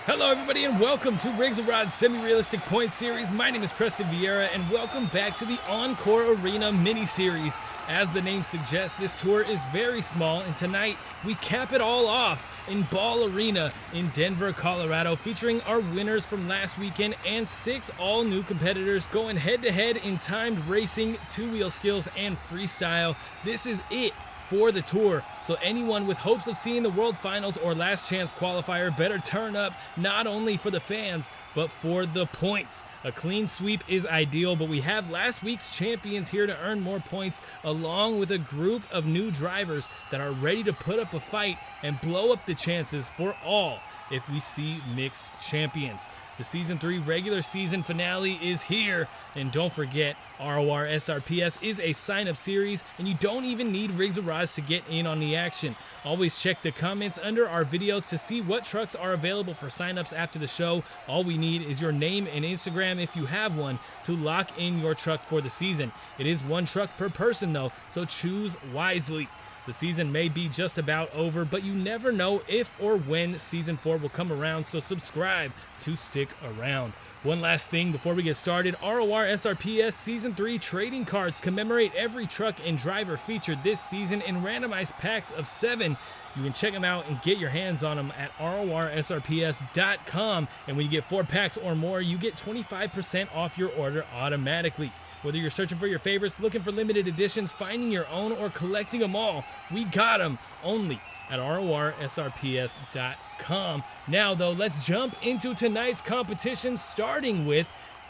Hello everybody and welcome to RORSRPS Semi-Realistic Point Series. My name is Preston Vieira and welcome back to the Encore Arena Mini-Series. As the name suggests, this tour is very small and tonight we cap it all off in Ball Arena in Denver, Colorado, featuring our winners from last weekend and 6 all-new competitors going head-to-head in timed racing, two-wheel skills, and freestyle. This is it for the tour, so anyone with hopes of seeing the World Finals or Last Chance qualifier better turn up, not only for the fans, but for the points. A clean sweep is ideal, but we have last week's champions here to earn more points, along with a group of new drivers that are ready to put up a fight and blow up the chances for all if we see mixed champions. The Season 3 regular season finale is here, and don't forget, RORSRPS is a sign-up series, and you don't even need RORSRPS to get in on the action. Always check the comments under our videos to see what trucks are available for sign-ups after the show. All we need is your name and Instagram, if you have one, to lock in your truck for the season. It is one truck per person though, so choose wisely. The season may be just about over, but you never know if or when Season 4 will come around, so subscribe to stick around. One last thing before we get started, RORSRPS Season 3 trading cards commemorate every truck and driver featured this season in randomized packs of 7. You can check them out and get your hands on them at RORSRPS.com, and when you get 4 packs or more, you get 25% off your order automatically. Whether you're searching for your favorites, looking for limited editions, finding your own, or collecting them all, we got them only at RORSRPS.com. Now though, let's jump into tonight's competition, starting with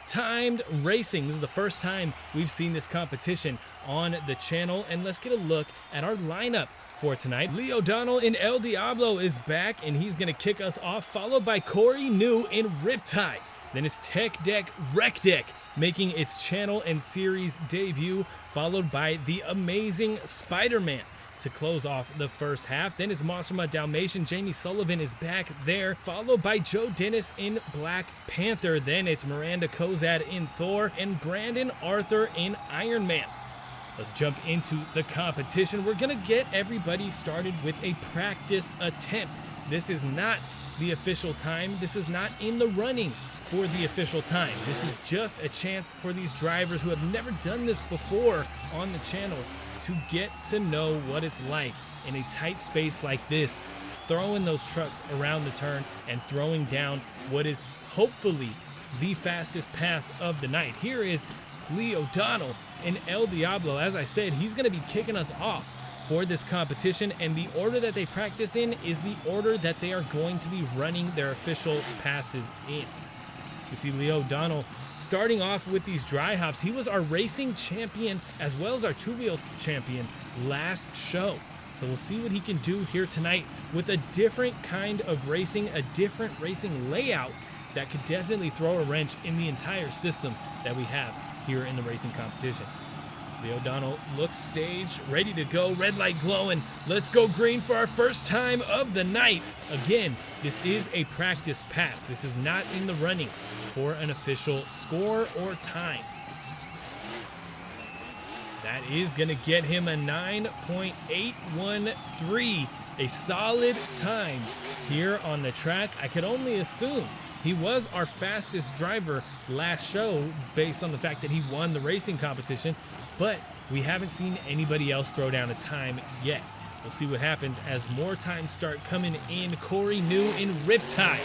timed racing. This is the first time we've seen this competition on the channel, and let's get a look at our lineup for tonight. Lee O'Donnell in El Diablo is back, and he's gonna kick us off, followed by Corey New in Riptide. Then it's Tech Deck Wreck Deck making its channel and series debut, followed by the amazing Spider-Man to close off the first half. Then it's Monster Mutt Dalmation. Jamie Sullivan is back there, followed by Joe Dennis in Black Panther. Then it's Myranda Cozad in Thor and Brandon Arthur in Iron Man. Let's jump into the competition. We're gonna get everybody started with a practice attempt. This is not the official time. This is not in the running for the official time. This is just a chance for these drivers who have never done this before on the channel to get to know what it's like in a tight space like this, throwing those trucks around the turn and throwing down what is hopefully the fastest pass of the night. Here is Lee O'Donnell in El Diablo. As I said, he's going to be kicking us off for this competition, and the order that they practice in is the order that they are going to be running their official passes in. You see Lee O'Donnell starting off with these dry hops. He was our racing champion as well as our two-wheels champion last show. So we'll see what he can do here tonight with a different kind of racing, a different racing layout that could definitely throw a wrench in the entire system that we have here in the racing competition. Lee O'Donnell looks staged, ready to go, red light glowing. Let's go green for our first time of the night. Again, this is a practice pass. This is not in the running for an official score or time. That is going to get him a 9.813, a solid time here on the track. I could only assume he was our fastest driver last show based on the fact that he won the racing competition, but we haven't seen anybody else throw down a time yet. We'll see what happens as more times start coming in. Corey New in Riptide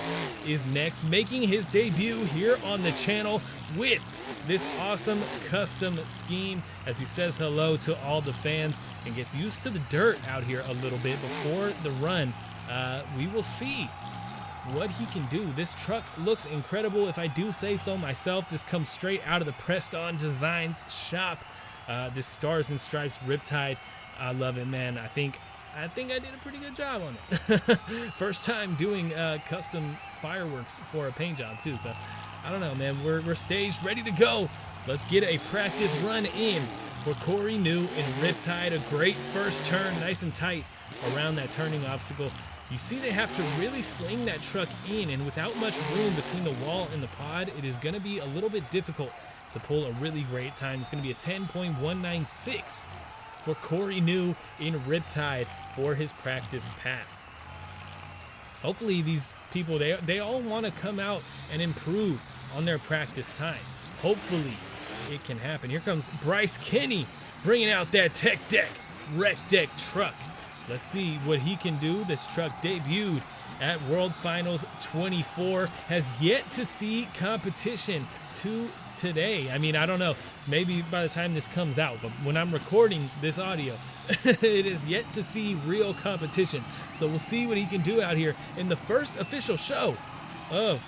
is next, making his debut here on the channel with this awesome custom scheme as he says hello to all the fans and gets used to the dirt out here a little bit before the run. We will see what he can do. This truck looks incredible, if I do say so myself. This comes straight out of the Pressed On Designs shop. This Stars and Stripes Riptide, I love it, man. I think I did a pretty good job on it. First time doing custom fireworks for a paint job too, so I don't know, man. We're staged, ready to go. Let's get a practice run in for Corey New in Riptide. A great first turn, nice and tight around that turning obstacle. You see they have to really sling that truck in, and without much room between the wall and the pod, it is going to be a little bit difficult to pull a really great time. It's going to be a 10.196 for Corey New in Riptide for his practice pass. hopefully these people, they all want to come out and improve on their practice time. Hopefully it can happen. Here comes Bryce Kenny bringing out that tech deck, wreck deck truck. Let's see what he can do. This truck debuted at World Finals 24, has yet to see competition today. I mean, I don't know, maybe by the time this comes out, but when I'm recording this audio, it is yet to see real competition. So we'll see what he can do out here in the first official show of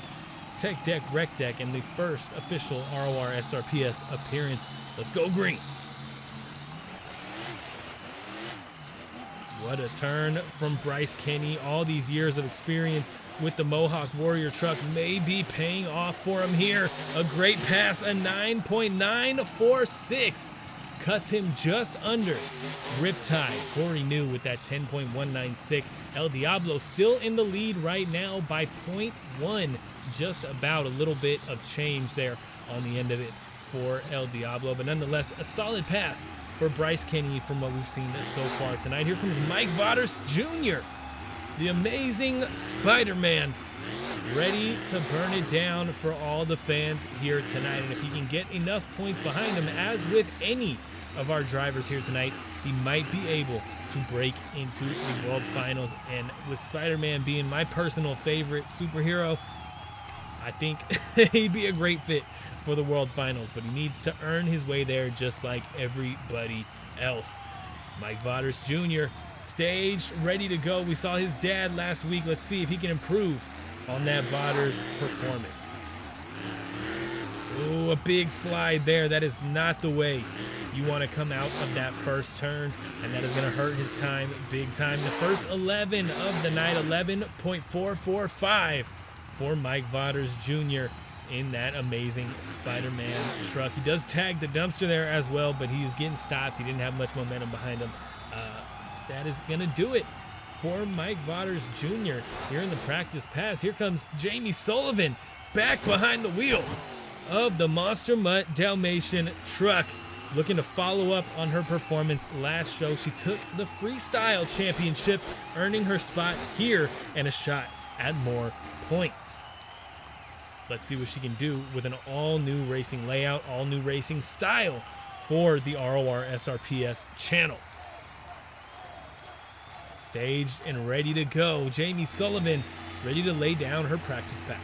Tech Deck Rec Deck and the first official RORSRPS appearance. Let's go green. What a turn from Bryce Kenny. All these years of experience with the Mohawk Warrior truck may be paying off for him here. A great pass, a 9.946. Cuts him just under Riptide. Corey New with that 10.196. El Diablo still in the lead right now by 0.1. Just about a little bit of change there on the end of it for El Diablo. But nonetheless, a solid pass for Bryce Kenny from what we've seen so far tonight. Here comes Mike Vaters Jr., the amazing Spider-Man, ready to burn it down for all the fans here tonight. And if he can get enough points behind him, as with any of our drivers here tonight, he might be able to break into the World Finals. And with Spider-Man being my personal favorite superhero, I think he'd be a great fit for the World Finals, but he needs to earn his way there just like everybody else. Mike Vaters Jr. staged, ready to go. We saw his dad last week. Let's see if he can improve on that Vaters performance. Oh, a big slide there. That is not the way you want to come out of that first turn, and that is going to hurt his time big time. The first 11 of the night, 11.445 for Mike Vaters Jr. in that amazing Spider-Man truck. He does tag the dumpster there as well, but he is getting stopped. He didn't have much momentum behind him. That is going to do it for Mike Vaters Jr. here in the practice pass. Here comes Jamie Sullivan back behind the wheel of the Monster Mutt Dalmation truck, looking to follow up on her performance last show. She took the Freestyle Championship, earning her spot here and a shot at more points. Let's see what she can do with an all-new racing layout, all-new racing style for the RORSRPS channel. Staged and ready to go. Jamie Sullivan ready to lay down her practice pass.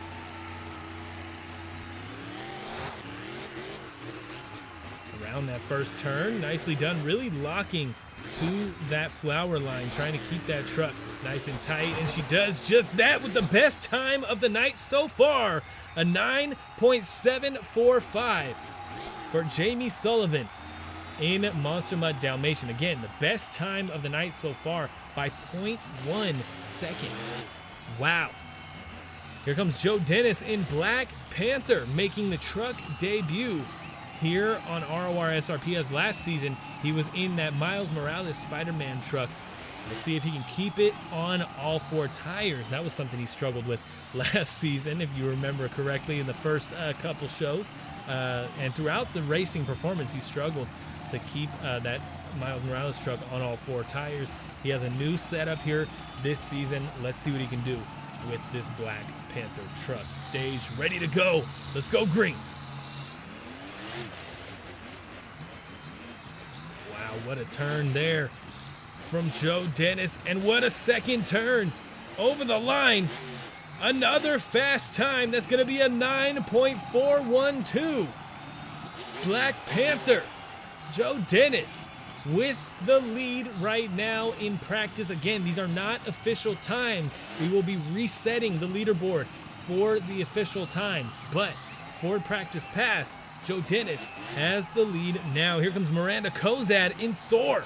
Around that first turn, nicely done, really locking to that flower line, trying to keep that truck nice and tight, and she does just that with the best time of the night so far, a 9.745 for Jamie Sullivan in Monster Mutt Dalmation. Again, the best time of the night so far by 0.1 second. Wow. Here comes Joe Dennis in Black Panther, making the truck debut here on RORSRPS. Last season, he was in that Miles Morales Spider-Man truck. We'll see if he can keep it on all four tires. That was something he struggled with last season, if you remember correctly, in the first couple shows. And throughout the racing performance, he struggled to keep that Miles Morales truck on all four tires. He has a new setup here this season. Let's see what he can do with this Black Panther truck. Staged, ready to go. Let's go green. Wow, what a turn there from Joe Dennis, and what a second turn over the line. Another fast time. That's going to be a 9.412. Black Panther, Joe Dennis with the lead right now in practice. Again, these are not official times. We will be resetting the leaderboard for the official times, but for practice pass, Joe Dennis has the lead now. Here comes Myranda Cozad in Thor,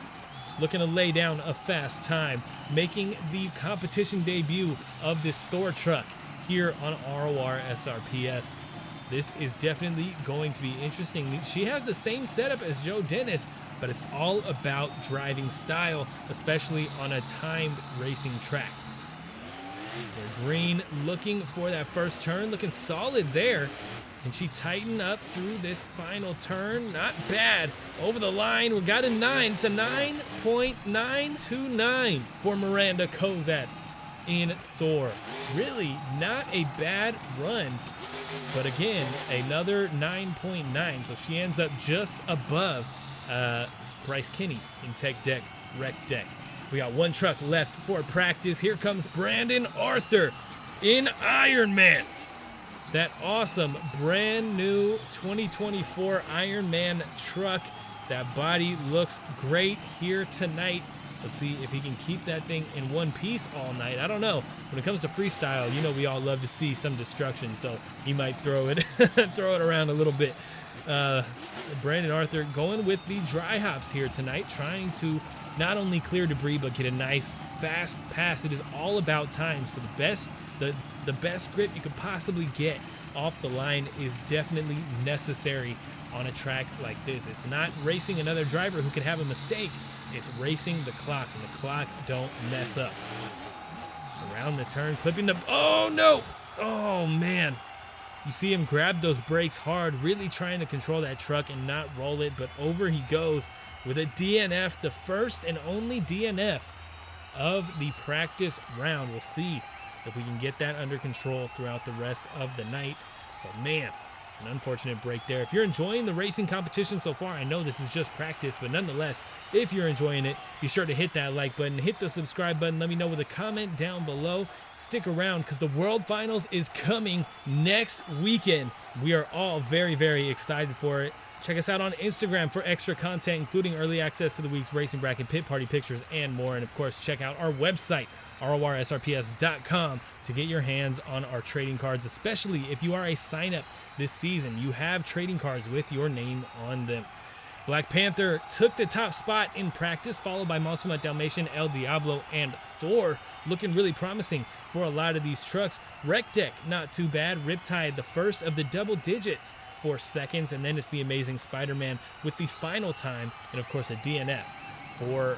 looking to lay down a fast time, making the competition debut of this Thor truck here on RORSRPS. This is definitely going to be interesting. She has the same setup as Joe Dennis, but it's all about driving style, especially on a timed racing track. We're green, looking for that first turn, looking solid there. Can she tighten up through this final turn? Not bad. Over the line, we got a 9. It's a 9.929 for Myranda Cozad. in Thor. Really not a bad run, but again, another 9.9. So she ends up just above Bryce Kinney in Tech Deck, Rec Deck. We got one truck left for practice. Here comes Brandon Arthur in Ironman. That awesome brand new 2024 Ironman truck. That body looks great here tonight. Let's see if he can keep that thing in one piece all night. I don't know. When it comes to freestyle, you know we all love to see some destruction, so he might throw it throw it around a little bit. Brandon Arthur going with the dry hops here tonight, trying to not only clear debris but get a nice fast pass. It is all about time. So the best grip you could possibly get off the line is definitely necessary on a track like this. It's not racing another driver who can have a mistake. It's racing the clock, and the clock don't mess up. Around the turn, clipping the, oh no! Oh man. You see him grab those brakes hard, really trying to control that truck and not roll it, but over he goes with a DNF, the first and only DNF of the practice round. We'll see if we can get that under control throughout the rest of the night. But man, an unfortunate break there. If you're enjoying the racing competition so far, I know this is just practice, but nonetheless, if you're enjoying it, be sure to hit that like button, hit the subscribe button, let me know with a comment down below. Stick around because the World Finals is coming next weekend. We are all very, very excited for it. Check us out on Instagram for extra content, including early access to the week's racing bracket, pit party pictures, and more. And of course, check out our website, RORSRPS.com, to get your hands on our trading cards, especially if you are a sign-up this season. You have trading cards with your name on them. Black Panther took the top spot in practice, followed by Mutt, Dalmation, El Diablo, and Thor, looking really promising for a lot of these trucks. Rec Deck, not too bad. Riptide, the first of the double digits for seconds, and then it's the amazing Spider-Man with the final time, and of course a DNF for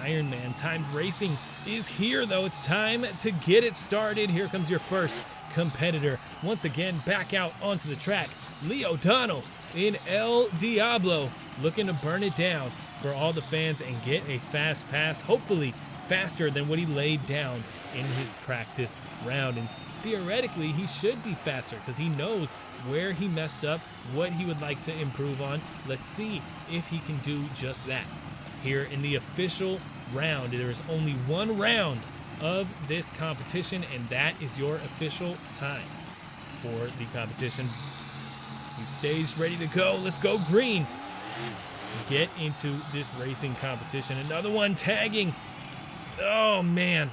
Ironman. Timed racing is here, though. It's time to get it started. Here comes your first competitor. Once again, back out onto the track. Lee O'Donnell in El Diablo, looking to burn it down for all the fans and get a fast pass, hopefully faster than what he laid down in his practice round. And theoretically, he should be faster because he knows where he messed up, what he would like to improve on. Let's see if he can do just that. Here in the official round, there is only one round of this competition, and that is your official time for the competition. He's staged, ready to go. Let's go green. Get into this racing competition. Another one tagging. Oh man,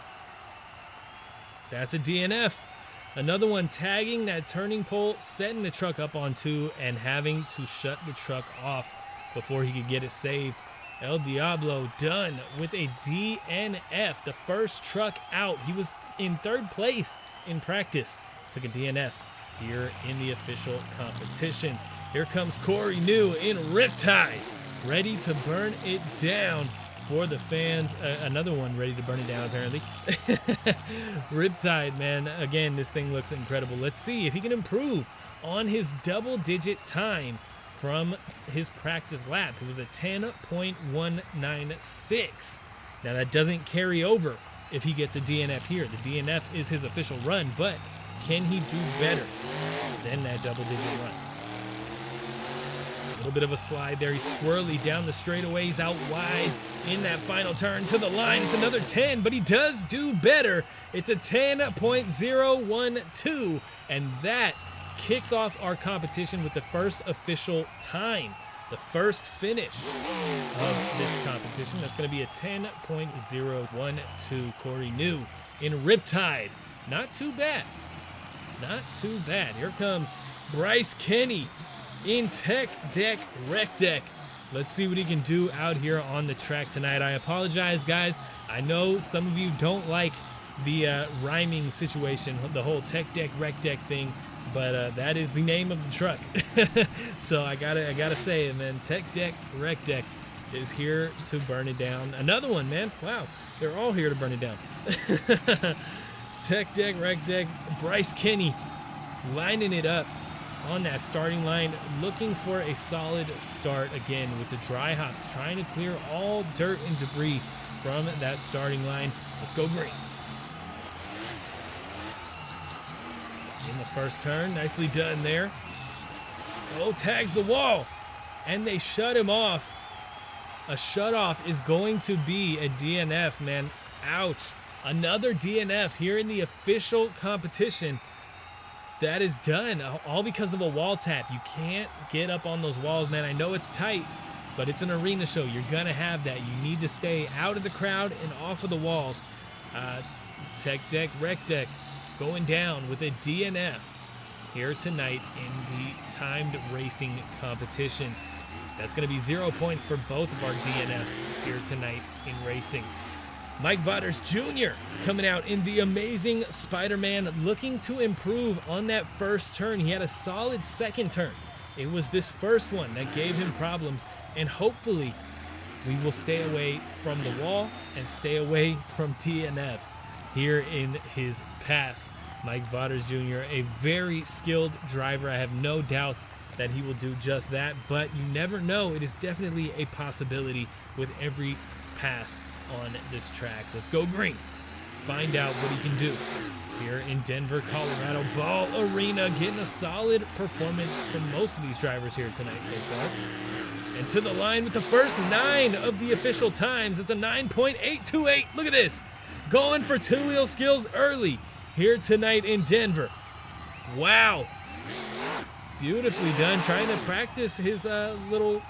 that's a DNF. Another one tagging that turning pole, setting the truck up on two and having to shut the truck off before he could get it saved. El Diablo done with a DNF, the first truck out. He was in third place in practice, took a DNF here in the official competition. Here comes Corey New in Riptide, ready to burn it down for the fans. Another one ready to burn it down, apparently. Riptide, man, again, this thing looks incredible. Let's see if he can improve on his double-digit time from his practice lap. It was a 10.196. Now that doesn't carry over if he gets a DNF here. The DNF is his official run, but can he do better than that double-digit run? A little bit of a slide there. He's squirrely down the straightaways, out wide in that final turn to the line. It's another 10, but he does do better. It's a 10.012, and that kicks off our competition with the first official time, the first finish of this competition. That's going to be a 10.012. Corey New in Riptide. Not too bad. Not too bad. Here comes Bryce Kenny in Tech Deck Rec Deck. Let's see what he can do out here on the track tonight. I apologize, guys. I know some of you don't like the rhyming situation, the whole Tech Deck Rec Deck thing, but that is the name of the truck. So I gotta say it, man. Tech Deck Rec Deck is here to burn it down. Another one, man. Wow, they're all here to burn it down. Tech Deck Rec Deck. Bryce Kenny lining it up on that starting line, looking for a solid start again with the dry hops, trying to clear all dirt and debris from that starting line. Let's go green. in the first turn. Nicely done there. Oh, tags the wall. And they shut him off. A shutoff is going to be a DNF, man. Ouch. Another DNF here in the official competition. That is done, all because of a wall tap. You can't get up on those walls, man. I know it's tight, but it's an arena show. You're gonna have that. You need to stay out of the crowd and off of the walls. Tech deck, rec deck, going down with a DNF here tonight in the timed racing competition. That's gonna be 0 points for both of our DNFs here tonight in racing. Mike Vaters Jr. coming out in the amazing Spider-Man, looking to improve on that first turn. He had a solid second turn. It was this first one that gave him problems, and hopefully we will stay away from the wall and stay away from DNFs here in his pass. Mike Vaters Jr., a very skilled driver. I have no doubts that he will do just that, but you never know. It is definitely a possibility with every pass on this track. Let's go green. Find out what he can do here in Denver, Colorado. Ball Arena, getting a solid performance from most of these drivers here tonight so far. And to the line with the first 9 of the official times. It's a 9.828. Look at this. Going for two-wheel skills early here tonight in Denver. Wow. Beautifully done. Trying to practice his little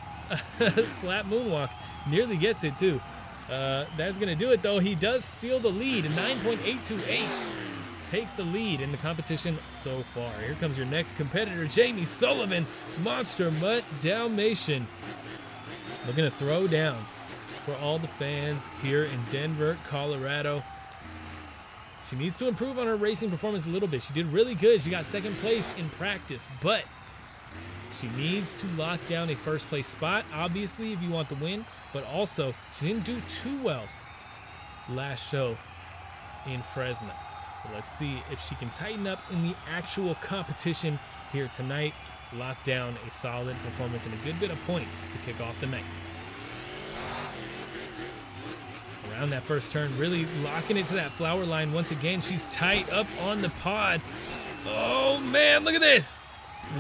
slap moonwalk. Nearly gets it too. That's going to do it, though. He does steal the lead. 9.828 takes the lead in the competition so far. Here comes your next competitor, Jamie Sullivan, Monster Mutt Dalmation. Looking to throw down for all the fans here in Denver, Colorado. She needs to improve on her racing performance a little bit. She did really good. She got second place in practice, but she needs to lock down a first place spot, obviously, if you want the win. But also, she didn't do too well last show in Fresno. So let's see if she can tighten up in the actual competition here tonight. Lock down a solid performance and a good bit of points to kick off the night. Around that first turn, really locking it to that flower line once again. She's tight up on the pod. Oh, man, look at this.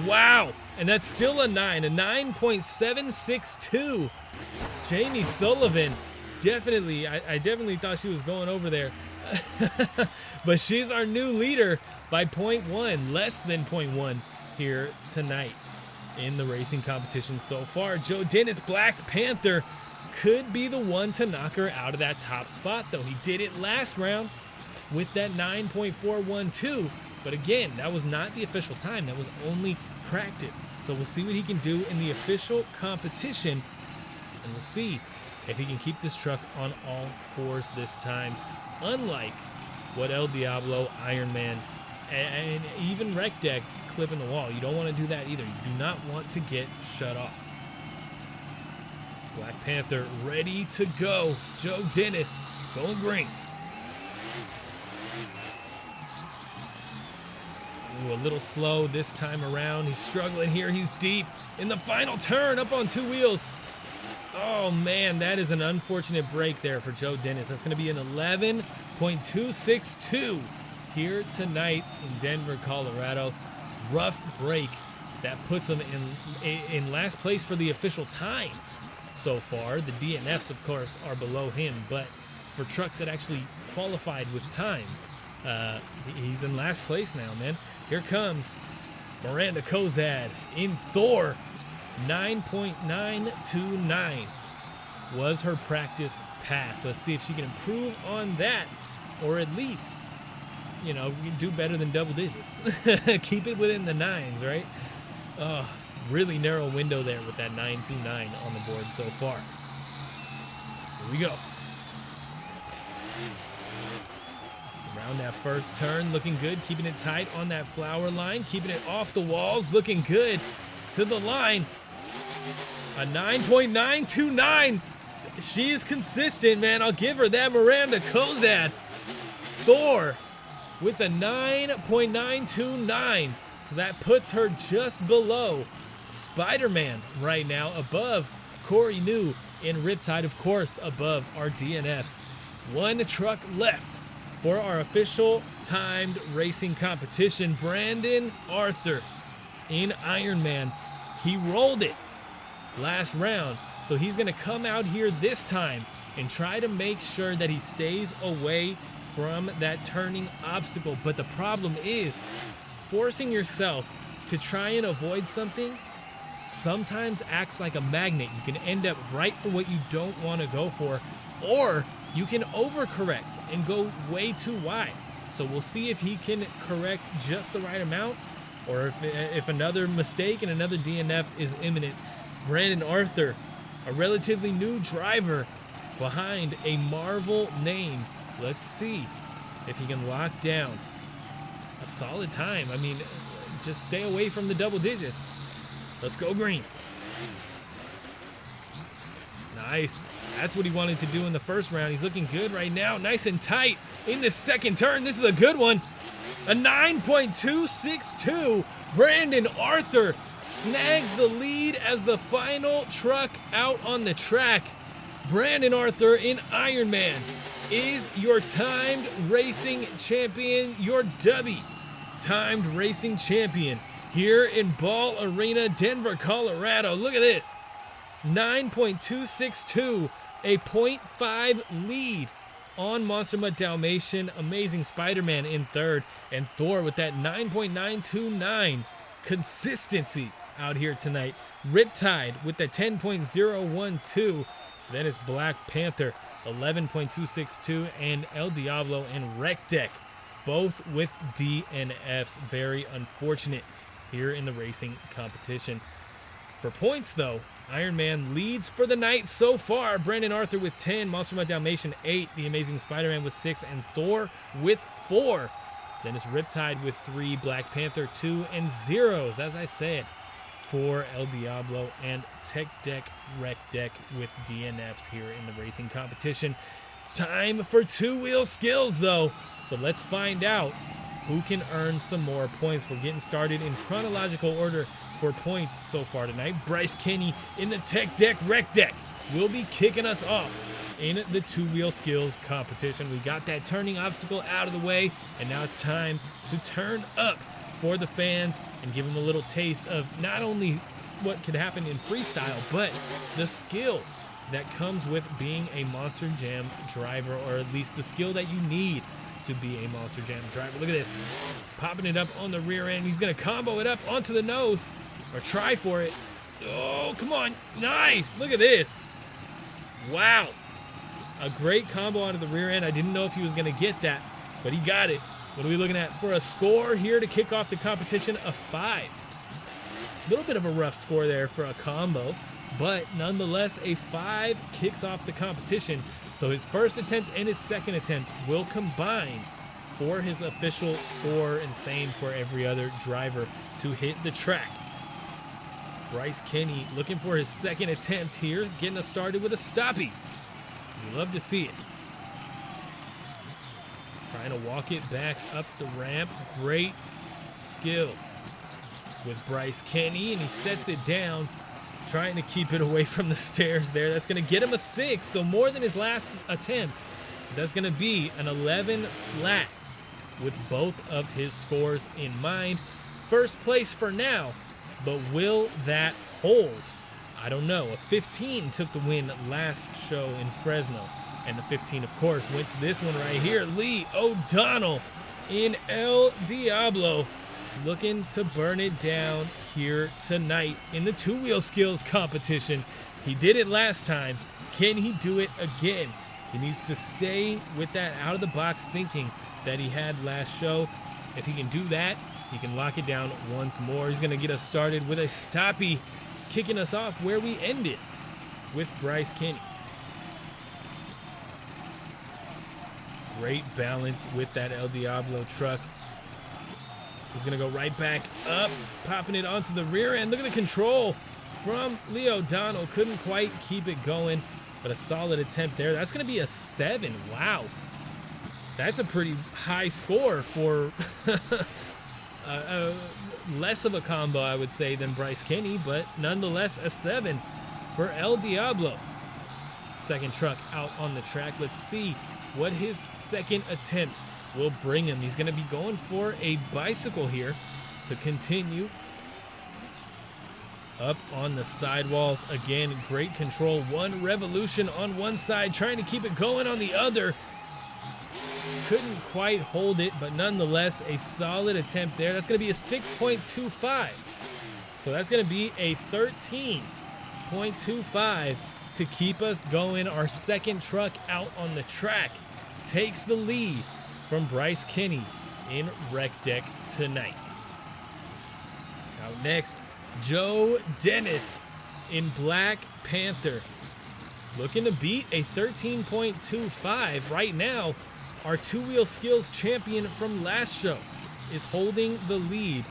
Wow. And that's still a 9, a 9.762. Jamie Sullivan, definitely, I definitely thought she was going over there. But she's our new leader by 0.1, less than 0.1 here tonight in the racing competition so far. Joe Dennis, Black Panther, could be the one to knock her out of that top spot, though. He did it last round with that 9.412. But again, that was not the official time. That was only practice. So we'll see what he can do in the official competition. And we'll see if he can keep this truck on all fours this time. Unlike what El Diablo, Iron Man, and even Rec Deck clipping the wall. You don't want to do that either. You do not want to get shut off. Black Panther ready to go. Joe Dennis going green. Ooh, a little slow this time around. He's struggling here. He's deep in the final turn up on 2 wheels. Oh, man, that is an unfortunate break there for Joe Dennis. That's going to be an 11.262 here tonight in Denver, Colorado. Rough break that puts him in last place for the official times so far. The DNFs, of course, are below him, but for trucks that actually qualified with times, he's in last place now, man. Here comes Myranda Cozad in Thor. 9.929 was her practice pass. Let's see if she can improve on that, or at least, you know, do better than double digits. Keep it within the 9s, right? Really narrow window there with that 929 on the board so far. Here we go. Around that first turn, looking good, keeping it tight on that flower line, keeping it off the walls, looking good to the line. A 9.929. She is consistent, man. I'll give her that. Myranda Cozad. Thor with a 9.929. So that puts her just below Spider-Man right now, above Corey New in Riptide, of course, above our DNFs. One truck left for our official timed racing competition. Brandon Arthur in Ironman. He rolled it last round, so he's going to come out here this time and try to make sure that he stays away from that turning obstacle. But the problem is, forcing yourself to try and avoid something sometimes acts like a magnet. You can end up right for what you don't want to go for, or you can overcorrect and go way too wide. So we'll see if he can correct just the right amount, or if another mistake and another DNF is imminent. Brandon Arthur, a relatively new driver behind a Marvel name. Let's see if he can lock down a solid time. I mean, just stay away from the double digits. Let's go green. Nice. That's what he wanted to do in the first round. He's looking good right now. Nice and tight in the second turn. This is a good one. A 9.262. Brandon Arthur snags the lead as the final truck out on the track. Brandon Arthur in Ironman is your timed racing champion, your Dubby timed racing champion here in Ball Arena, Denver, Colorado. Look at this. 9.262, a 0.5 lead on Monster Mutt Dalmation. Amazing Spider-Man in third, and Thor with that 9.929. Consistency out here tonight. Riptide with the 10.012. Then it's Black Panther, 11.262, and El Diablo and Wreck Deck, both with DNFs. Very unfortunate here in the racing competition. For points, though, Ironman leads for the night so far. Brandon Arthur with 10, Monster Mutt Dalmation 8, The Amazing Spider-Man with 6, and Thor with 4. Then it's Riptide with 3, Black Panther 2, and zeros, as I said, for El Diablo and Tech Deck, Wreck Deck with DNFs here in the racing competition. It's time for two-wheel skills, though. So let's find out who can earn some more points. We're getting started in chronological order for points so far tonight. Bryce Kenny in the Tech Deck, Wreck Deck will be kicking us off in the two-wheel skills competition. We got that turning obstacle out of the way, and now it's time to turn up for the fans and give them a little taste of not only what could happen in freestyle, but the skill that comes with being a Monster Jam driver, or at least the skill that you need to be a Monster Jam driver. Look at this. Popping it up on the rear end. He's going to combo it up onto the nose, or try for it. Oh, come on. Nice. Look at this. Wow. A great combo onto the rear end. I didn't know if he was going to get that, but he got it. What are we looking at for a score here to kick off the competition? A 5. A little bit of a rough score there for a combo, but nonetheless, a 5 kicks off the competition. So his first attempt and his second attempt will combine for his official score, and same for every other driver to hit the track. Bryce Kenny looking for his second attempt here, getting us started with a stoppie. We love to see it. Trying to walk it back up the ramp. Great skill with Bryce Kenny, and he sets it down, trying to keep it away from the stairs there. That's going to get him a 6, so more than his last attempt. That's going to be an 11 flat with both of his scores in mind. First place for now, but will that hold? I don't know. A 15 took the win last show in Fresno, and the 15, of course, went to this one right here. Lee O'Donnell in El Diablo, looking to burn it down here tonight in the two-wheel skills competition. He did it last time. Can he do it again? He needs to stay with that out-of-the-box thinking that he had last show. If he can do that, he can lock it down once more. He's going to get us started with a stoppie, kicking us off where we ended with Bryce Kenny. Great balance with that El Diablo truck. He's going to go right back up, popping it onto the rear end. Look at the control from Lee O'Donnell. Couldn't quite keep it going, but a solid attempt there. That's going to be a 7. Wow. That's a pretty high score for less of a combo, I would say, than Bryce Kenny, but nonetheless a 7 for El Diablo. Second truck out on the track. Let's see what his second attempt will bring him. He's going to be going for a bicycle here to continue up on the sidewalls. Again, great control. One revolution on one side, trying to keep it going on the other. Couldn't quite hold it, but nonetheless, a solid attempt there. That's going to be a 6.25. So that's going to be a 13.25 to keep us going. Our second truck out on the track takes the lead from Bryce Kinney in Rec Deck tonight. Out next, Joe Dennis in Black Panther, looking to beat a 13.25. Right now, our two-wheel skills champion from last show is holding the lead.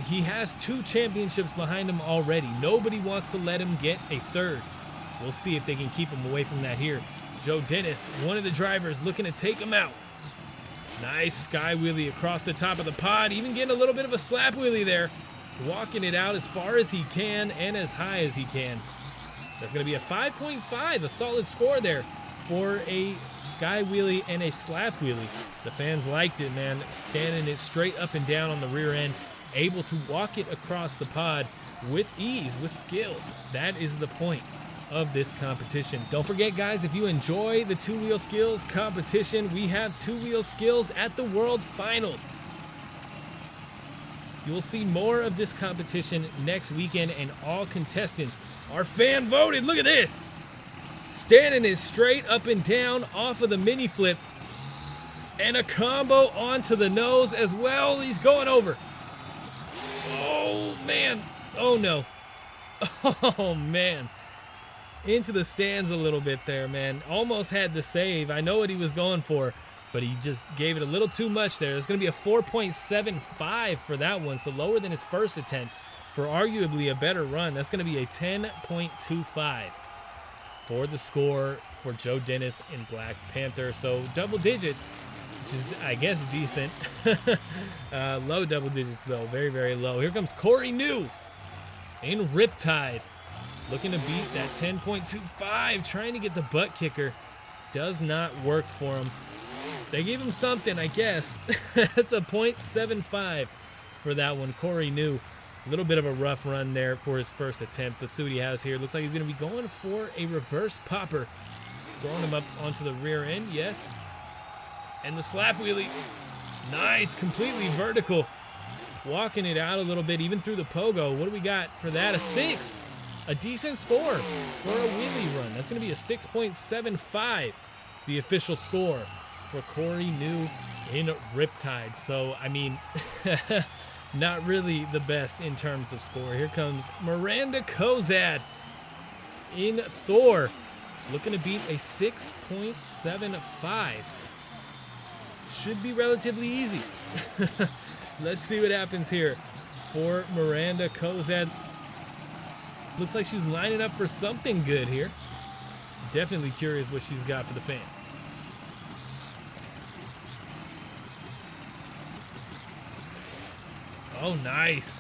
He has 2 championships behind him already. Nobody wants to let him get a third. We'll see if they can keep him away from that here. Joe Dennis, one of the drivers, looking to take him out. Nice sky wheelie across the top of the pod, even getting a little bit of a slap wheelie there. Walking it out as far as he can and as high as he can. That's going to be a 5.5, a solid score there for a sky wheelie and a slap wheelie. The fans liked it, man. Standing it straight up and down on the rear end, able to walk it across the pod with ease, with skill. That is the point of this competition. Don't forget, guys, if you enjoy the two-wheel skills competition, we have two-wheel skills at the World Finals. You will see more of this competition next weekend, and all contestants are fan voted. Look at this. Standing it straight up and down off of the mini flip, and a combo onto the nose as well. He's going over. Oh, man. Oh, no. Oh, man. Into the stands a little bit there, man. Almost had the save. I know what he was going for, but he just gave it a little too much there. It's going to be a 4.75 for that one, so lower than his first attempt for arguably a better run. That's going to be a 10.25 for the score for Joe Dennis in Black Panther. So double digits, which is, I guess, decent. Low double digits, though. Very, very low. Here comes Corey New in Riptide, looking to beat that 10.25, trying to get the butt kicker. Does not work for him. They gave him something, I guess. That's a 0.75 for that one. Corey New, a little bit of a rough run there for his first attempt. Let's see what he has here. Looks like he's going to be going for a reverse popper. Throwing him up onto the rear end, yes. And the slap wheelie. Nice, completely vertical. Walking it out a little bit, even through the pogo. What do we got for that? A 6. A decent score for a wheelie run. That's going to be a 6.75, the official score for Corey New in Riptide. So, I mean, not really the best in terms of score. Here comes Myranda Cozad in Thor, looking to beat a 6.75. Should be relatively easy. Let's see what happens here for Myranda Cozad. Looks like she's lining up for something good here. Definitely curious what she's got for the fans. Oh, nice.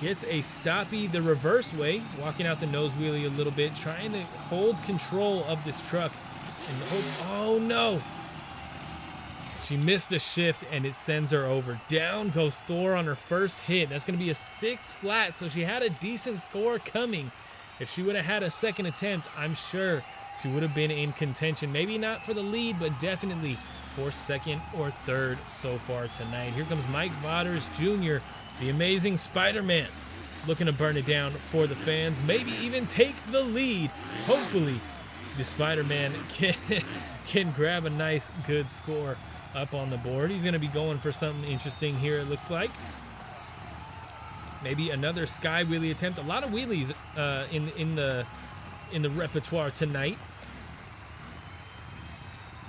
Gets a stoppie the reverse way, walking out the nose wheelie a little bit, trying to hold control of this truck. And oh no. She missed a shift and it sends her over. Down goes Thor on her first hit. That's going to be a 6 flat, so she had a decent score coming. If she would have had a second attempt, I'm sure she would have been in contention. Maybe not for the lead, but definitely for second or third so far tonight. Here comes Mike Vaters Jr., the amazing Spider-Man, looking to burn it down for the fans. Maybe even take the lead. Hopefully, the Spider-Man can grab a nice, good score up on the board. He's going to be going for something interesting here, it looks like. Maybe another sky wheelie attempt. A lot of wheelies in the repertoire tonight.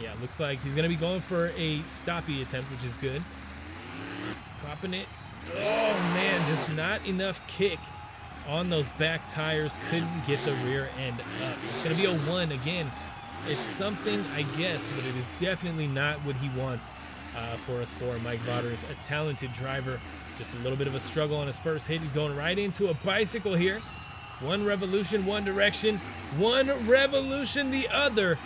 Yeah, looks like he's going to be going for a stoppie attempt, which is good. Popping it. Oh, man, just not enough kick on those back tires. Couldn't get the rear end up. It's going to be a 1 again. It's something, I guess, but it is definitely not what he wants for a score. Mike Vaters, a talented driver. Just a little bit of a struggle on his first hit. He's going right into a bicycle here. One revolution, one direction, one revolution the other.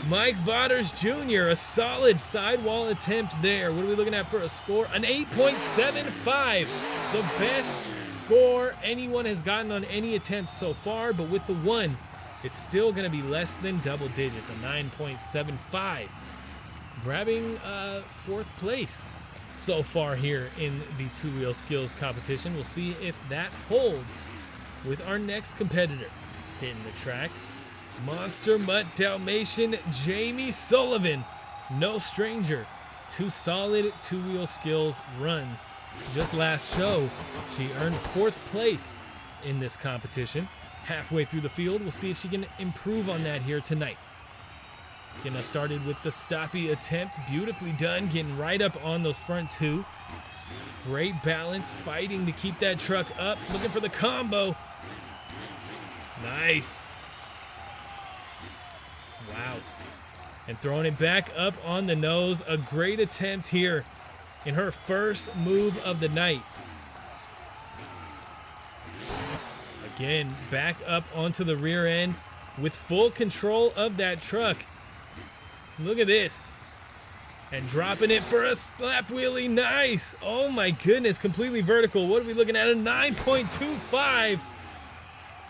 Mike Vaters Jr., a solid sidewall attempt there. What are we looking at for a score? An 8.75, the best score anyone has gotten on any attempt so far, but with the one, it's still going to be less than double digits, a 9.75. Grabbing fourth place so far here in the two-wheel skills competition. We'll see if that holds with our next competitor hitting the track. Monster Mutt Dalmation Jamie Sullivan, no stranger to solid two-wheel skills runs. Just last show, she earned fourth place in this competition. Halfway through the field, we'll see if she can improve on that here tonight. Getting us started with the stoppy attempt. Beautifully done, getting right up on those front two. Great balance, fighting to keep that truck up. Looking for the combo. Nice. Wow. And throwing it back up on the nose. A great attempt here in her first move of the night. Again, back up onto the rear end with full control of that truck. Look at this. And dropping it for a slap wheelie. Nice. Oh my goodness, completely vertical. What are we looking at? A 9.25.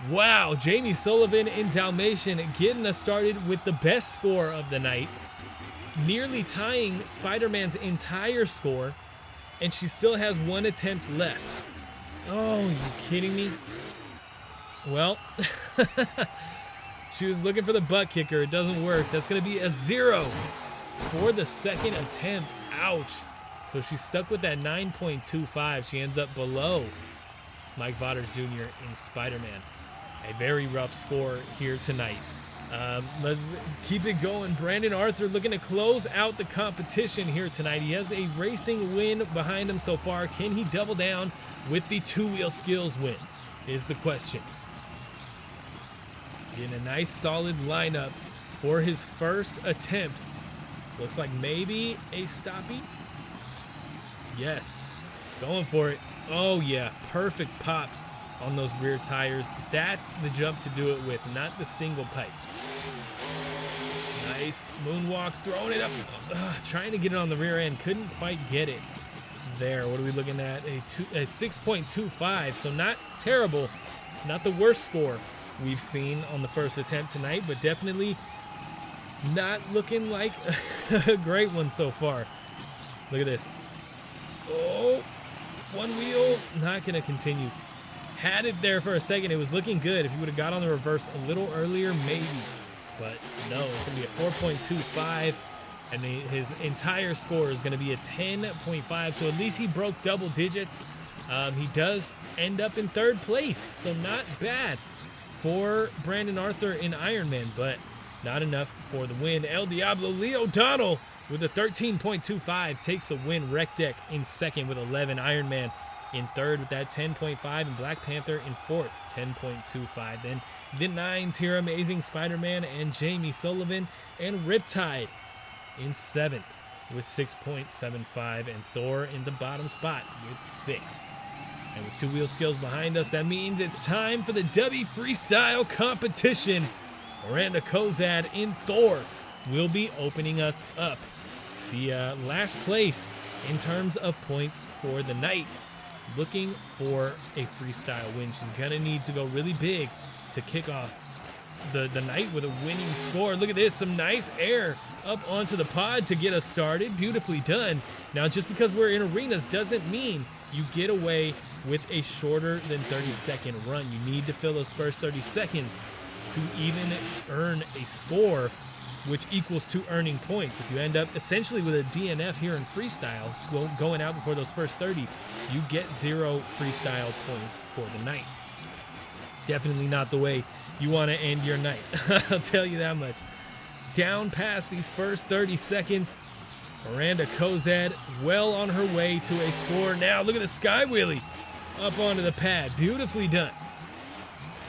Wow, Jamie Sullivan in Dalmation getting us started with the best score of the night. Nearly tying Spider-Man's entire score. And she still has one attempt left. Oh, you kidding me? Well, she was looking for the butt kicker. It doesn't work. That's going to be a 0 for the second attempt. Ouch. So she's stuck with that 9.25. She ends up below Mike Vaters Jr. in Spider-Man. A very rough score here tonight. Let's keep it going. Brandon Arthur looking to close out the competition here tonight. He has a racing win behind him so far. Can he double down with the two-wheel skills win is the question. Getting a nice solid lineup for his first attempt. Looks like maybe a stoppie. Yes, going for it. Oh yeah, perfect pop on those rear tires. That's the jump to do it with, not the single pipe. Nice moonwalk, throwing it up. Trying to get it on the rear end, couldn't quite get it there. What are we looking at? A 6.25, so not terrible, not the worst score we've seen on the first attempt tonight, but definitely not looking like a great one so far. Look at this. Oh, one wheel, not gonna continue. Had it there for a second. It was looking good. If he would have got on the reverse a little earlier, maybe. But no, it's going to be a 4.25. And his entire score is going to be a 10.5. So at least he broke double digits. He does end up in third place. So not bad for Brandon Arthur in Ironman, but not enough for the win. El Diablo, Lee O'Donnell with a 13.25 takes the win. Rec Deck in second with 11. Ironman in third with that 10.5, and Black Panther in fourth, 10.25. Then the nines here, Amazing Spider-Man and Jamie Sullivan, and Riptide in seventh with 6.75, and Thor in the bottom spot with 6. And with two-wheel skills behind us, that means it's time for the Dubby Freestyle competition. Myranda Cozad in Thor will be opening us up. The last place in terms of points for the night. Looking for a freestyle win. She's going to need to go really big to kick off the night with a winning score. Look at this. Some nice air up onto the pod to get us started. Beautifully done. Now, just because we're in arenas doesn't mean you get away with a shorter than 30-second run. You need to fill those first 30 seconds to even earn a score, which equals to earning points. If you end up essentially with a DNF here in freestyle, going out before those first 30, you get 0 freestyle points for the night. Definitely not the way you want to end your night. I'll tell you that much. Down past these first 30 seconds, Myranda Cozad well on her way to a score. Now look at the sky wheelie up onto the pad. Beautifully done.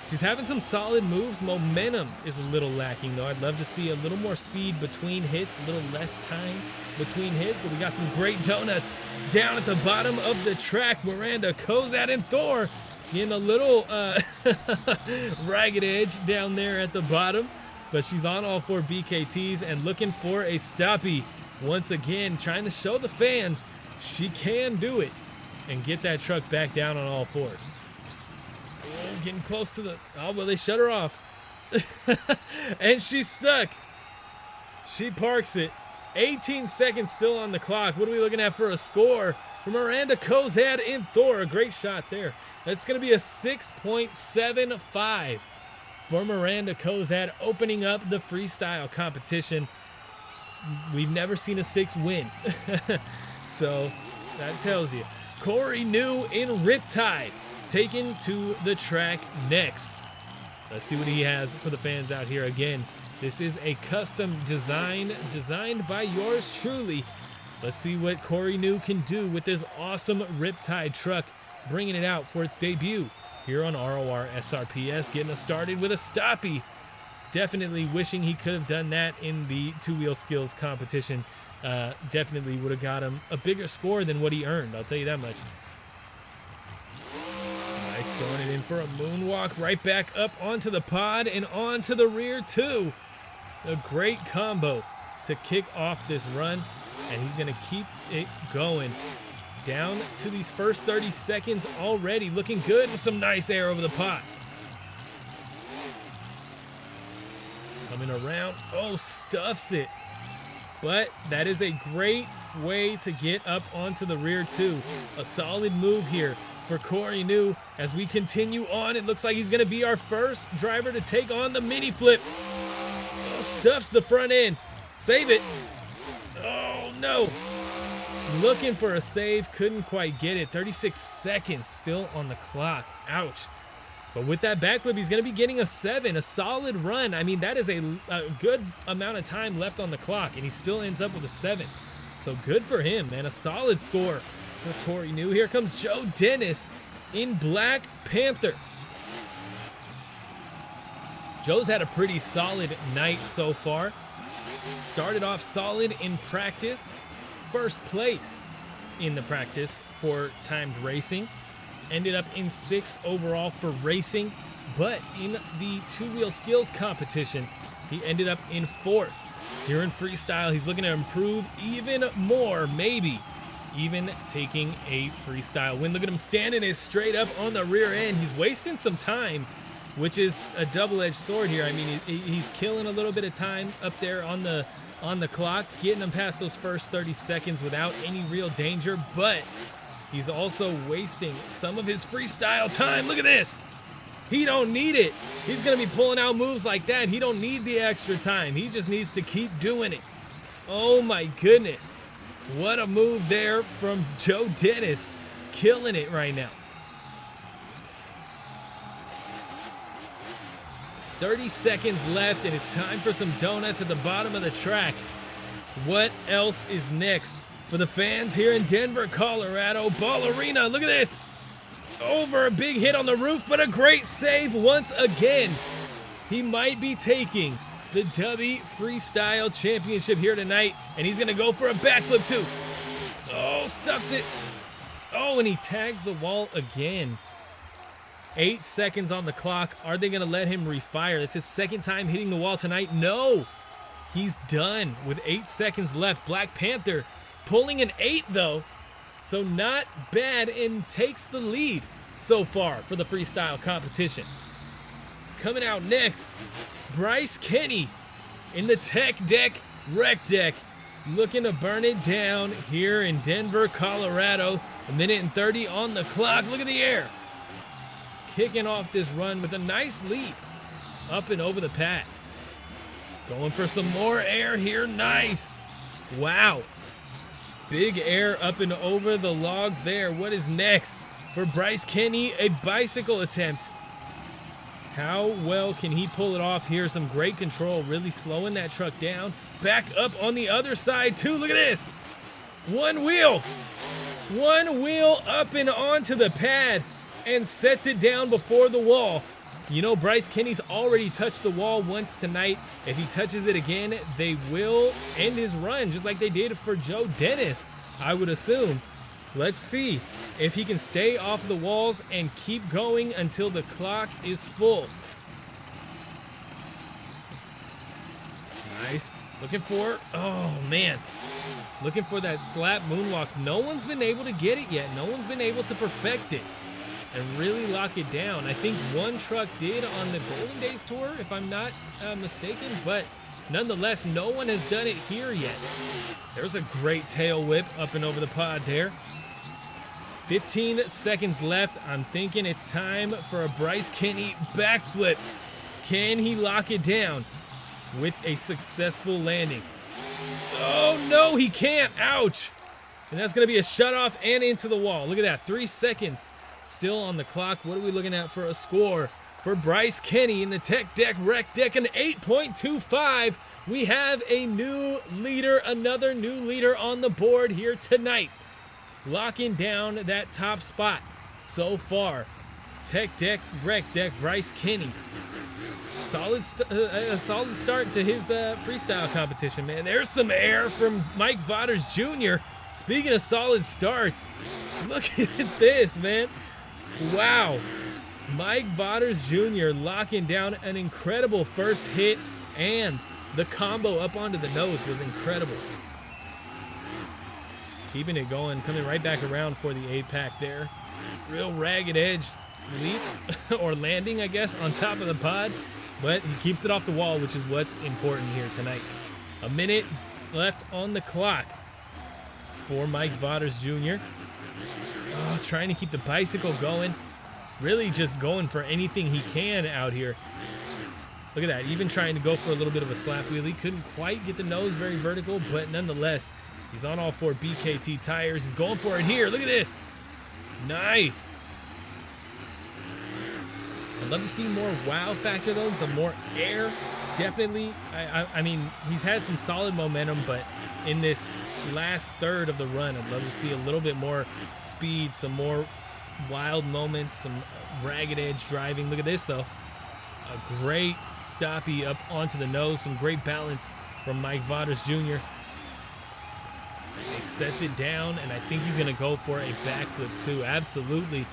She's having some solid moves. Momentum is a little lacking, though. I'd love to see a little more speed between hits, a little less time between hits, but we got some great donuts down at the bottom of the track. Myranda Cozad and Thor getting a little ragged edge down there at the bottom, but she's on all 4 BKTs and looking for a stoppie. Once again, trying to show the fans she can do it and get that truck back down on all 4s. Oh, getting close to the, oh, well, they shut her off. And she's stuck. She parks it. 18 seconds still on the clock. What are we looking at for a score? For Myranda, Cozad, and Thor. A great shot there. That's going to be a 6.75 for Myranda Cozad, opening up the freestyle competition. We've never seen a 6 win. So that tells you. Corey New in Riptide, taken to the track next. Let's see what he has for the fans out here. Again, this is a custom design designed by yours truly. Let's see what Corey New can do with this awesome Riptide truck, bringing it out for its debut here on RORSRPS, getting us started with a stoppie. Definitely wishing he could have done that in the 2-wheel skills competition. Definitely would have got him a bigger score than what he earned, I'll tell you that much. Nice, throwing it in for a moonwalk, right back up onto the pod and onto the rear too. A great combo to kick off this run, and he's gonna keep it going. Down to these first 30 seconds already, looking good with some nice air over the pot. Coming around, oh, stuffs it. But that is a great way to get up onto the rear too. A solid move here for Corey New as we continue on. It looks like he's gonna be our first driver to take on the mini flip. Oh, stuffs the front end. Save it. Oh no. Looking for a save, couldn't quite get it. 36 seconds still on the clock. Ouch. But with that backflip, he's going to be getting a 7, a solid run. I mean, that is a good amount of time left on the clock, and he still ends up with a 7. So good for him, man. A solid score for Corey New. Here comes Joe Dennis in Black Panther. Joe's had a pretty solid night so far. Started off solid in practice. First place in the practice for timed racing. Ended up in 6th overall for racing, but in the 2-wheel skills competition, he ended up in 4th. Here in freestyle, he's looking to improve even more, maybe even taking a freestyle win. Look at him standing it straight up on the rear end. He's wasting some time, which is a double-edged sword here. I mean, he's killing a little bit of time up there on the clock, getting him past those first 30 seconds without any real danger, but he's also wasting some of his freestyle time. Look at this. He don't need it. He's going to be pulling out moves like that. He don't need the extra time. He just needs to keep doing it. Oh my goodness. What a move there from Joe Dennis. Killing it right now. 30 seconds left, and it's time for some donuts at the bottom of the track. What else is next for the fans here in Denver, Colorado? Ball Arena, look at this. Over a big hit on the roof, but a great save once again. He might be taking the Dubby Freestyle Championship here tonight, and he's gonna go for a backflip too. Oh, stuffs it. Oh, and he tags the wall again. 8 seconds on the clock. Are they gonna let him refire? It's his 2nd time hitting the wall tonight. No, he's done with 8 seconds left. Black Panther pulling an 8 though, so not bad, and takes the lead so far for the freestyle competition. Coming out next, Bryce Kenny in the Tech Deck Rec Deck, looking to burn it down here in Denver, Colorado. 1:30 on the clock. Look at the air. Kicking off this run with a nice lead up and over the pad. Going for some more air here. Nice. Wow. Big air up and over the logs there. What is next for Bryce Kenny? A bicycle attempt. How well can he pull it off here? Some great control, really slowing that truck down. Back up on the other side too. Look at this. One wheel up and onto the pad and sets it down before the wall. You know, Bryce Kenny's already touched the wall once tonight. If he touches it again, they will end his run, just like they did for Joe Dennis, I would assume. Let's see if he can stay off the walls and keep going until the clock is full. Nice. Looking for, oh man, looking for that slap moonwalk. No one's been able to get it yet. No one's been able to perfect it and really lock it down. I think one truck did on the Golden Days tour, if I'm not mistaken, but nonetheless, no one has done it here yet. There's a great tail whip up and over the pod there. 15 seconds left. I'm thinking it's time for a Bryce Kenny backflip. Can he lock it down with a successful landing? Oh no, he can't. Ouch. And that's going to be a shutoff and into the wall. Look at that. 3 seconds still on the clock. What are we looking at for a score for Bryce Kenny in the Tech Deck Rec Deck? An 8.25. We have a new leader, another new leader on the board here tonight. Locking down that top spot so far. Tech Deck Rec Deck Bryce Kenny. A solid start to his freestyle competition, man. There's some air from Mike Vaters Jr. Speaking of solid starts, look at this, man. Wow. Mike Vaters Jr. locking down an incredible first hit, and the combo up onto the nose was incredible. Keeping it going, coming right back around for the 8-pack there. Real ragged edge leap, or landing, I guess, on top of the pod. But he keeps it off the wall, which is what's important here tonight. A minute left on the clock for Mike Vaters Jr. Oh, trying to keep the bicycle going. Really just going for anything he can out here. Look at that, even trying to go for a little bit of a slap wheelie. Couldn't quite get the nose very vertical, but nonetheless, he's on all 4 BKT tires. He's going for it here. Look at this. Nice. I'd love to see more wow factor though, some more air. Definitely, I mean, he's had some solid momentum, but in this last third of the run, I'd love to see a little bit more speed, some more wild moments, some ragged edge driving. Look at this though. A great stoppie up onto the nose, some great balance from Mike Vaters Jr. He sets it down, and I think he's gonna go for a backflip too. Absolutely.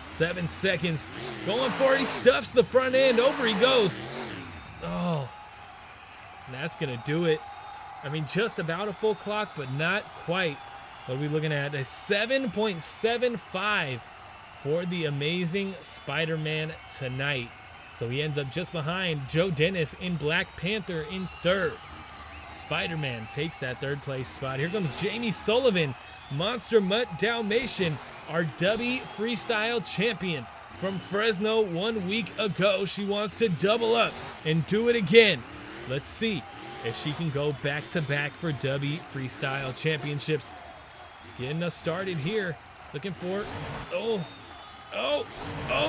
7 seconds. Going for it. He stuffs the front end. Over he goes. Oh. And that's going to do it. I mean, just about a full clock, but not quite. What are we looking at? A 7.75 for the amazing Spider-Man tonight. So he ends up just behind Joe Dennis in Black Panther in third. Spider-Man takes that third place spot. Here comes Jamie Sullivan, Monster Mutt Dalmation, our Dubby freestyle champion from Fresno 1 week ago. She wants to double up and do it again. Let's see if she can go back-to-back for Dubby freestyle championships. Getting us started here. Looking for, oh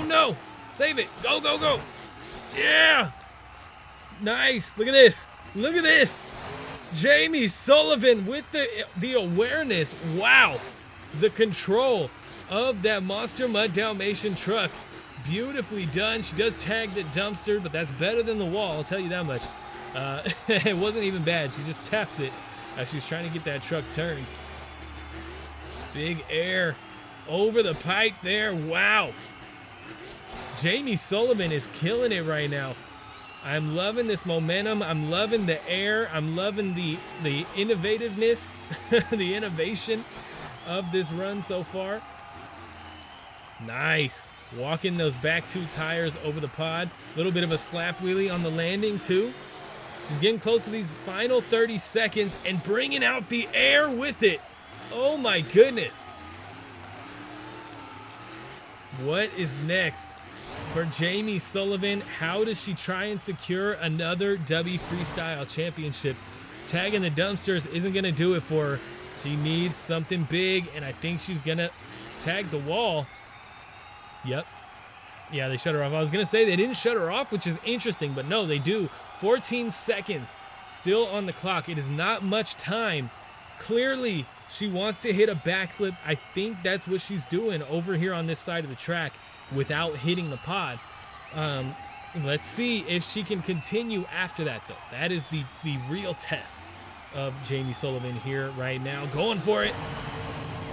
no. Save it. Go, go, go. Yeah. Nice. Look at this. Look at this. Jamie Sullivan with the awareness. Wow. The control of that Monster Mutt Dalmation truck. Beautifully done. She does tag the dumpster, but that's better than the wall, I'll tell you that much. It wasn't even bad. She just taps it as she's trying to get that truck turned. Big air over the pipe there. Wow. Jamie Sullivan is killing it right now. I'm loving this momentum. I'm loving the air. I'm loving the innovativeness, the innovation of this run so far. Nice. Walking those back 2 tires over the pod. A little bit of a slap wheelie on the landing too. She's getting close to these final 30 seconds and bringing out the air with it. Oh my goodness. What is next for Jamie Sullivan? How does she try and secure another Dubby Freestyle Championship? Tagging the dumpsters isn't going to do it for her. She needs something big, and I think she's going to tag the wall. Yep. Yeah, they shut her off. I was going to say they didn't shut her off, which is interesting, but no, they do. 14 seconds still on the clock. It is not much time. Clearly, she wants to hit a backflip. I think that's what she's doing over here on this side of the track without hitting the pod. Let's see if she can continue after that, though. That is the real test of Jamie Sullivan here right now. Going for it.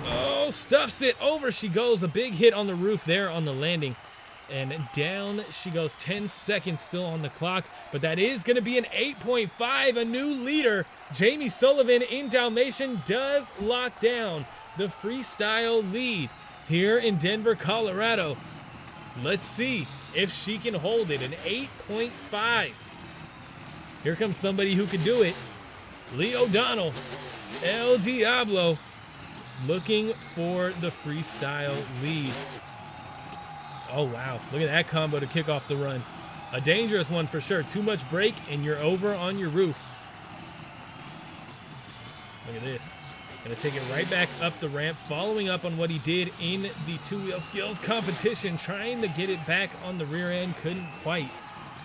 Oh, stuffs it. Over she goes. A big hit on the roof there on the landing. And down she goes. 10 seconds still on the clock. But that is going to be an 8.5. A new leader. Jamie Sullivan in Dalmation does lock down the freestyle lead here in Denver, Colorado. Let's see if she can hold it. An 8.5. Here comes somebody who can do it. Lee O'Donnell, El Diablo, looking for the freestyle lead. Oh, wow. Look at that combo to kick off the run. A dangerous one for sure. Too much brake, and you're over on your roof. Look at this. Gonna take it right back up the ramp, following up on what he did in the two-wheel skills competition, trying to get it back on the rear end. Couldn't quite.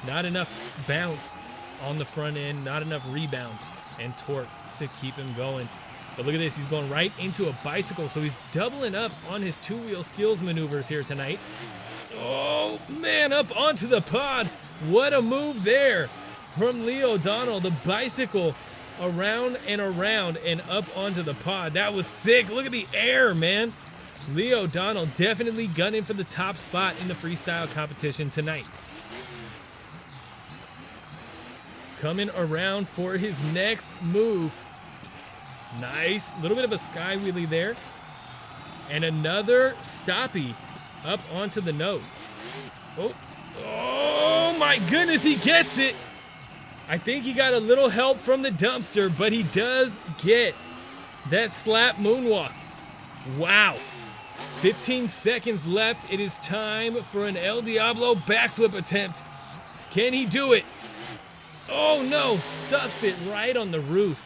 Not enough bounce on the front end, not enough rebound and torque to keep him going. But look at this, he's going right into a bicycle, so he's doubling up on his two-wheel skills maneuvers here tonight. Oh, man, up onto the pod. What a move there from Lee O'Donnell. The bicycle around and up onto the pod. That was sick. Look at the air, man. Lee O'Donnell definitely gunning for the top spot in the freestyle competition tonight. Coming around for his next move. Nice. Little bit of a sky wheelie there. And another stoppie up onto the nose. Oh my goodness, he gets it. I think he got a little help from the dumpster, but he does get that slap moonwalk. Wow. 15 seconds left. It is time for an El Diablo backflip attempt. Can he do it? Oh no, stuffs it right on the roof.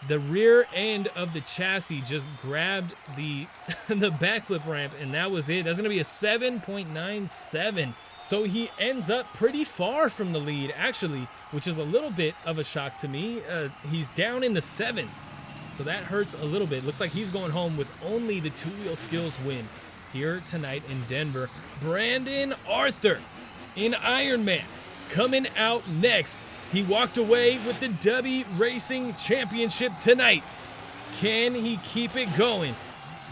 The rear end of the chassis just grabbed the backflip ramp, and that was it. That's going to be a 7.97. So he ends up pretty far from the lead, actually, which is a little bit of a shock to me. He's down in the 7s, so that hurts a little bit. Looks like he's going home with only the two-wheel skills win here tonight in Denver. Brandon Arthur in Ironman coming out next. He walked away with the Dubby Racing Championship tonight. Can he keep it going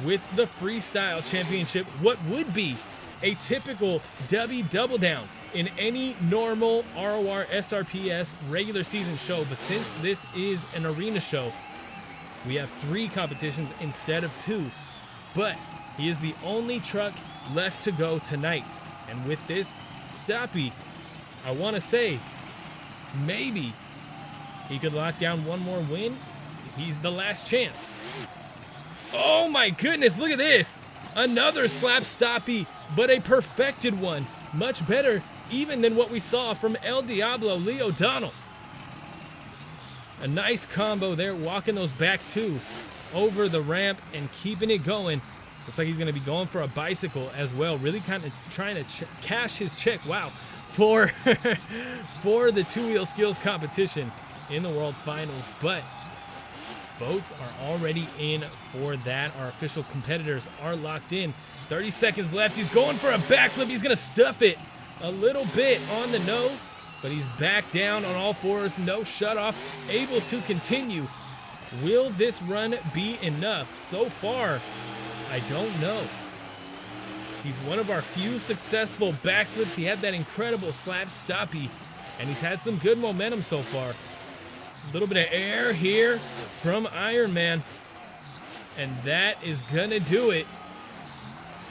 with the Freestyle Championship? What would be a typical Dubby double down in any normal RORSRPS regular season show, but since this is an arena show, we have 3 competitions instead of 2. But he is the only truck left to go tonight. And with this stoppie, I want to say, maybe he could lock down one more win. He's the last chance. Oh my goodness, look at this. Another slap stoppie, but a perfected one. Much better even than what we saw from El Diablo, Lee O'Donnell. A nice combo there, walking those back 2 over the ramp and keeping it going. Looks like he's going to be going for a bicycle as well. Really kind of trying to cash his check. Wow. For the two-wheel skills competition in the World Finals, but votes are already in for that. Our official competitors are locked in. 30 seconds left. He's going for a backflip. He's going to stuff it a little bit on the nose, but he's back down on all fours. No shut-off. Able to continue. Will this run be enough? So far, I don't know. He's one of our few successful backflips. He had that incredible slap stoppie, and he's had some good momentum so far. A little bit of air here from Ironman, and that is gonna do it.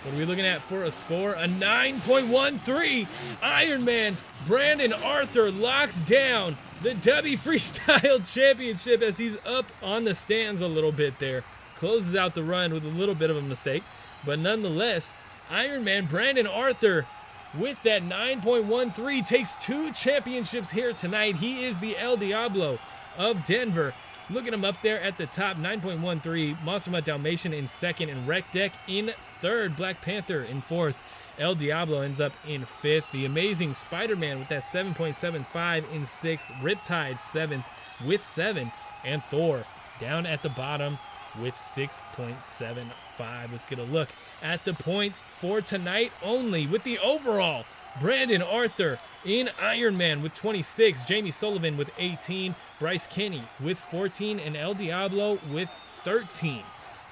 What are we looking at for a score? A 9.13. Ironman Brandon Arthur locks down the Dubby Freestyle Championship as he's up on the stands a little bit there. Closes out the run with a little bit of a mistake, but nonetheless, Ironman Brandon Arthur with that 9.13 takes 2 championships here tonight. He is the El Diablo of Denver. Look at him up there at the top, 9.13. Monster Mutt Dalmation in 2nd, and Wreck Deck in 3rd. Black Panther in 4th. El Diablo ends up in 5th. The amazing Spider-Man with that 7.75 in 6th. Riptide 7th with 7. And Thor down at the bottom with 6.75. Let's get a look at the points for tonight only with the overall. Brandon Arthur in Ironman with 26, Jamie Sullivan with 18, Bryce Kenny with 14, and El Diablo with 13.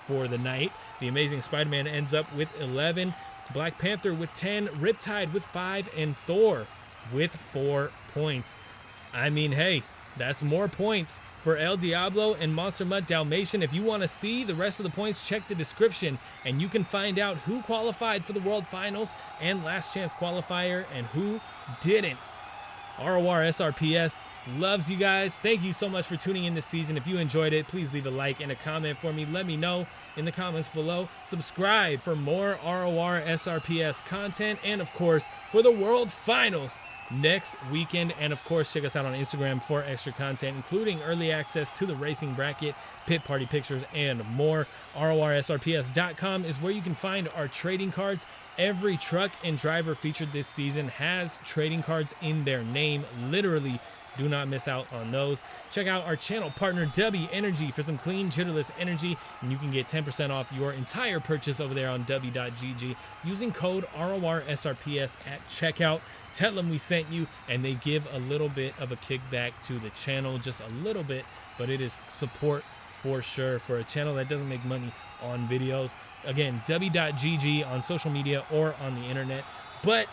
for the night. The Amazing Spider-Man ends up with 11, Black Panther with 10, Riptide with 5, and Thor with 4 points. I mean, hey, that's more points for El Diablo and Monster Mutt Dalmation. If you want to see the rest of the points, check the description, and you can find out who qualified for the World Finals and Last Chance Qualifier and who didn't. RORSRPS loves you guys. Thank you so much for tuning in this season. If you enjoyed it, please leave a like and a comment for me. Let me know in the comments below. Subscribe for more RORSRPS content, and of course for the World Finals next weekend. And of course, check us out on Instagram for extra content, including early access to the racing bracket, pit party pictures, and more. RORSRPS.com is where you can find our trading cards. Every truck and driver featured this season has trading cards in their name. Literally, do not miss out on those. Check out our channel partner Dubby Energy for some clean, jitterless energy, and you can get 10% off your entire purchase over there on Dubby.gg using code RORSRPS at checkout. Tell them we sent you, and they give a little bit of a kickback to the channel, just a little bit, but it is support for sure for a channel that doesn't make money on videos. Again, Dubby.gg on social media or on the internet. But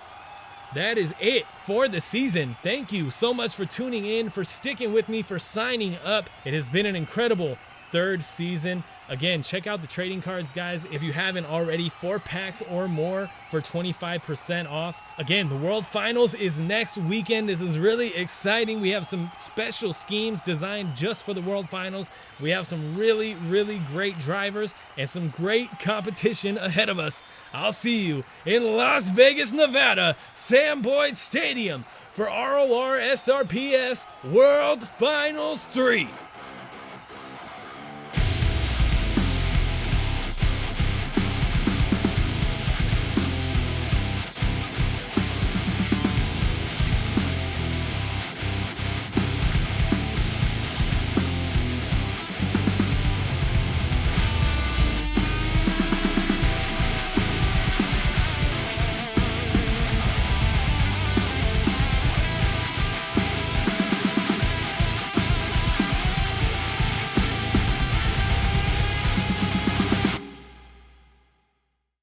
that is it for the season. Thank you so much for tuning in, for sticking with me, for signing up. It has been an incredible third season. Again, check out the trading cards, guys, if you haven't already. 4 packs or more for 25% off. Again, the World Finals is next weekend. This is really exciting. We have some special schemes designed just for the World Finals. We have some really, really great drivers and some great competition ahead of us. I'll see you in Las Vegas, Nevada, Sam Boyd Stadium for RORSRPS World Finals 3.